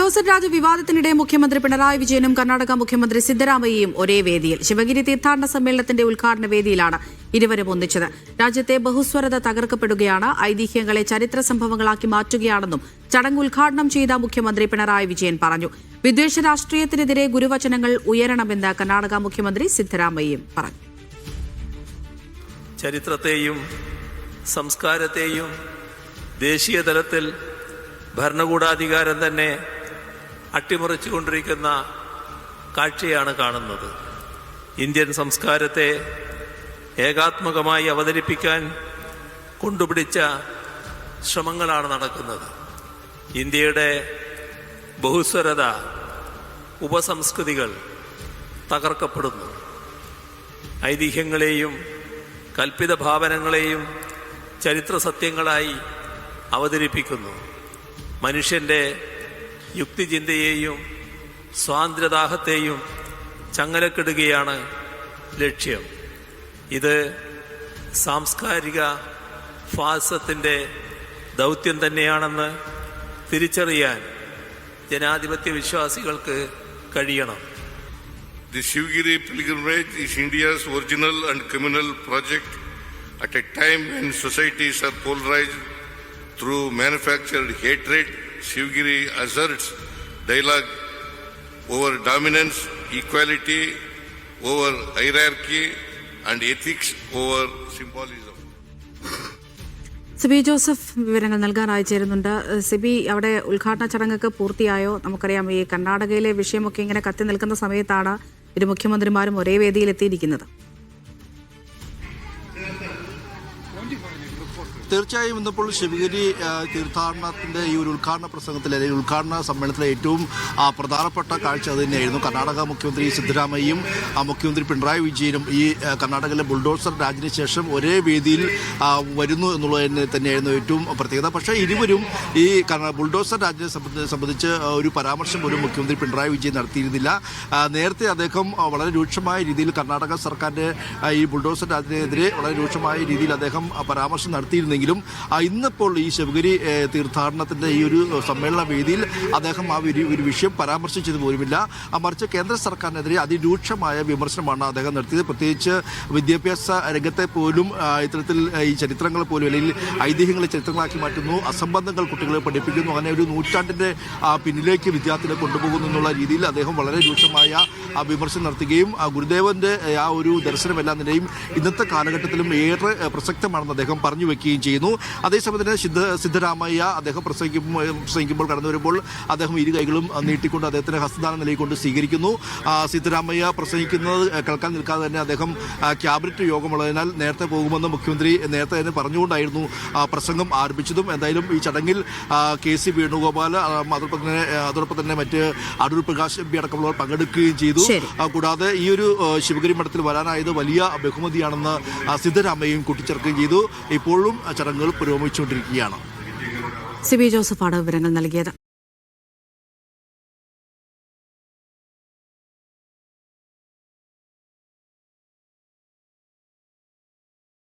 Bulldozer Raj വിവാദത്തിനിടെ മുഖ്യമന്ത്രി പിണറായി വിജയനും കർണാടക മുഖ്യമന്ത്രി സിദ്ധരാമയ്യയും ഒരേ വേദിയിൽ. ശിവഗിരി തീർത്ഥാടന സമ്മേളനത്തിന്റെ ഉദ്ഘാടന വേദിയിലാണ് ഇരുവരും ഒന്നിച്ചത്. രാജ്യത്തെ ബഹുസ്വരത തകർക്കപ്പെടുകയാണ്, ഐതിഹ്യങ്ങളെ ചരിത്ര സംഭവങ്ങളാക്കി മാറ്റുകയാണെന്നും ചടങ്ങ് ഉദ്ഘാടനം ചെയ്ത മുഖ്യമന്ത്രി പിണറായി വിജയൻ പറഞ്ഞു. വിദ്വേഷ രാഷ്ട്രീയത്തിനെതിരെ ഗുരുവചനങ്ങൾ ഉയരണമെന്ന് കർണാടക മുഖ്യമന്ത്രി സിദ്ധരാമയ്യയും പറഞ്ഞു. ചരിത്രത്തെയും സംസ്കാരത്തെയും ദേശീയ തലത്തിൽ ഭരണകൂടാധികാരം തന്നെ അട്ടിമറിച്ചുകൊണ്ടിരിക്കുന്ന കാഴ്ചയാണ് കാണുന്നത്. ഇന്ത്യൻ സംസ്കാരത്തെ ഏകാത്മകമായി അവതരിപ്പിക്കാൻ കൊണ്ടുപിടിച്ച ശ്രമങ്ങളാണ് നടക്കുന്നത്. ഇന്ത്യയുടെ ബഹുസ്വരത, ഉപസംസ്കൃതികൾ തകർക്കപ്പെടുന്നു. ഐതിഹ്യങ്ങളെയും കൽപ്പിത ഭാവനങ്ങളെയും ചരിത്ര സത്യങ്ങളായി അവതരിപ്പിക്കുന്നു. മനുഷ്യന്റെ യുക്തിചിന്തയെയും സ്വാതന്ത്ര്യദാഹത്തെയും ചങ്ങലക്കിടുകയാണ് ലക്ഷ്യം. ഇത് സാംസ്കാരിക ഫാസിസത്തിന്റെ ദൗത്യം തന്നെയാണെന്ന് തിരിച്ചറിയാൻ ജനാധിപത്യ വിശ്വാസികൾക്ക് കഴിയണം. The Shivagiri pilgrimage is India's original and communal project at a time when societies are polarized through manufactured hatred. Shivagiri asserts dialogue over dominance, equality over hierarchy, and ethics over symbolism. Sibi Joseph വിവരങ്ങൾ നൽകാനായി ചേരുന്നുണ്ട്. സിബി, അവിടെ ഉദ്ഘാടന ചടങ്ങൊക്കെ പൂർത്തിയായോ? നമുക്കറിയാം, ഈ കർണാടകയിലെ വിഷയമൊക്കെ ഇങ്ങനെ കത്തി നിൽക്കുന്ന സമയത്താണ് ഇരു മുഖ്യമന്ത്രിമാരും ഒരേ വേദിയിൽ എത്തിയിരിക്കുന്നത്. തീർച്ചയായും ഇന്നിപ്പോൾ ശിവഗിരി തീർത്ഥാടനത്തിന്റെ ഈ ഒരു ഉദ്ഘാടന പ്രസംഗത്തിൽ അല്ലെങ്കിൽ ഉദ്ഘാടന സമ്മേളനത്തിലെ ഏറ്റവും പ്രധാനപ്പെട്ട കാഴ്ച അത് തന്നെയായിരുന്നു. കർണാടക മുഖ്യമന്ത്രി സിദ്ധരാമയ്യയും മുഖ്യമന്ത്രി പിണറായി വിജയനും ഈ കർണാടകയിലെ ബുൾഡോസർ രാജിന് ശേഷം ഒരേ വേദിയിൽ വരുന്നു എന്നുള്ളത് തന്നെയായിരുന്നു ഏറ്റവും പ്രത്യേകത. പക്ഷേ ഇരുവരും ഈ ബുൾഡോസർ രാജിനെ സംബന്ധിച്ച് ഒരു പരാമർശം പോലും മുഖ്യമന്ത്രി പിണറായി വിജയൻ നടത്തിയിരുന്നില്ല. നേരത്തെ അദ്ദേഹം വളരെ രൂക്ഷമായ രീതിയിൽ കർണാടക സർക്കാരിന്റെ ഈ ബുൾഡോസർ രാജിനെതിരെ വളരെ രൂക്ഷമായ രീതിയിൽ അദ്ദേഹം പരാമർശം നടത്തിയിരുന്നെങ്കിലും ഇന്നിപ്പോൾ ഈ ശിവഗിരി തീർത്ഥാടനത്തിന്റെ ഈ ഒരു സമ്മേളന വേദിയിൽ അദ്ദേഹം ആ ഒരു വിഷയം പരാമർശിച്ചത് പോലുമില്ല. മറിച്ച് കേന്ദ്ര സർക്കാരിനെതിരെ അതിരൂക്ഷമായ വിമർശനമാണ് അദ്ദേഹം നടത്തിയത്. പ്രത്യേകിച്ച് വിദ്യാഭ്യാസ രംഗത്തെ പോലും ഇത്തരത്തിൽ ഈ ചരിത്രങ്ങൾ പോലും അല്ലെങ്കിൽ ഐതിഹ്യങ്ങളെ ചരിത്രങ്ങളാക്കി മാറ്റുന്നു, അസംബന്ധങ്ങൾ കുട്ടികളെ പഠിപ്പിക്കുന്നു, അങ്ങനെ ഒരു നൂറ്റാണ്ടിന്റെ പിന്നിലേക്ക് വിദ്യാർത്ഥികളെ കൊണ്ടുപോകുന്നു എന്നുള്ള രീതിയിൽ അദ്ദേഹം വളരെ രൂക്ഷമായ വിമർശനം നടത്തുകയും ഗുരുദേവന്റെ ആ ഒരു ദർശനമെല്ലാം തന്നെയും ഇന്നത്തെ കാലഘട്ടത്തിലും ഏറെ പ്രസക്തമാണെന്ന് അദ്ദേഹം പറഞ്ഞു വെക്കുകയും ചെയ്യുന്നു. അതേസമയം തന്നെ സിദ്ധരാമയ്യ അദ്ദേഹം പ്രസംഗിക്കുമ്പോൾ കടന്നു വരുമ്പോൾ അദ്ദേഹം ഇരു കൈകളും നീട്ടിക്കൊണ്ട് അദ്ദേഹത്തിന്റെ ഹസ്തദാനം നിലയിക്കൊണ്ട് സ്വീകരിക്കുന്നു. സിദ്ധരാമയ്യ പ്രസംഗിക്കുന്നത് കേൾക്കാൻ നിൽക്കാതെ തന്നെ അദ്ദേഹം ക്യാബിനറ്റ് യോഗമുള്ളതിനാൽ നേരത്തെ പോകുമെന്ന് മുഖ്യമന്ത്രി നേരത്തെ തന്നെ പറഞ്ഞുകൊണ്ടായിരുന്നു പ്രസംഗം ആരംഭിച്ചതും. എന്തായാലും ഈ ചടങ്ങിൽ KC വേണുഗോപാൽ അതോടൊപ്പം തന്നെ മറ്റ് അടൂർ പ്രകാശ് MP അടക്കമുള്ളവർ പങ്കെടുക്കുകയും ചെയ്തു. കൂടാതെ ഈ ഒരു ശിവഗിരി മഠത്തിൽ വരാനായത് വലിയ ബഹുമതിയാണെന്ന് സിദ്ധരാമയ്യയും കൂട്ടിച്ചേർക്കുകയും ചെയ്തു. ഇപ്പോഴും ചടങ്ങുകൾ പുരോഗമിച്ചുകൊണ്ടിരിക്കുകയാണ്. സിബി ജോസഫാണ് വിവരങ്ങൾ നൽകിയത്.